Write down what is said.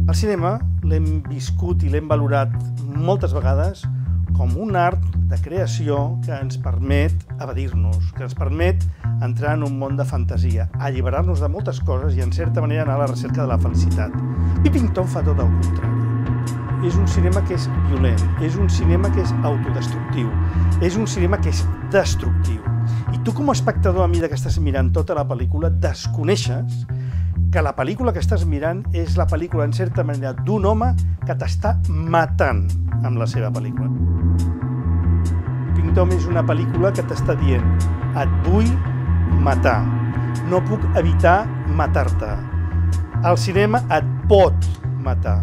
El cinema l'hem viscut i l'hem valorat moltes vegades com un art de creació que ens permet evadir-nos, que ens permet entrar en un món de fantasia, alliberar-nos de moltes coses i, en certa manera, anar a la recerca de la felicitat. Pippington fa tot el contrari. És un cinema que és violent, és un cinema que és autodestructiu, és un cinema que és destructiu. I tu, com a espectador, a mesura que estàs mirant tota la pel·lícula, desconeixes que la pel·lícula que estàs mirant és la pel·lícula, en certa manera, d'un home que t'està matant amb la seva pel·lícula. Pippington és una pel·lícula que t'està dient: et vull matar, no puc evitar matar-te. El cinema et pot matar.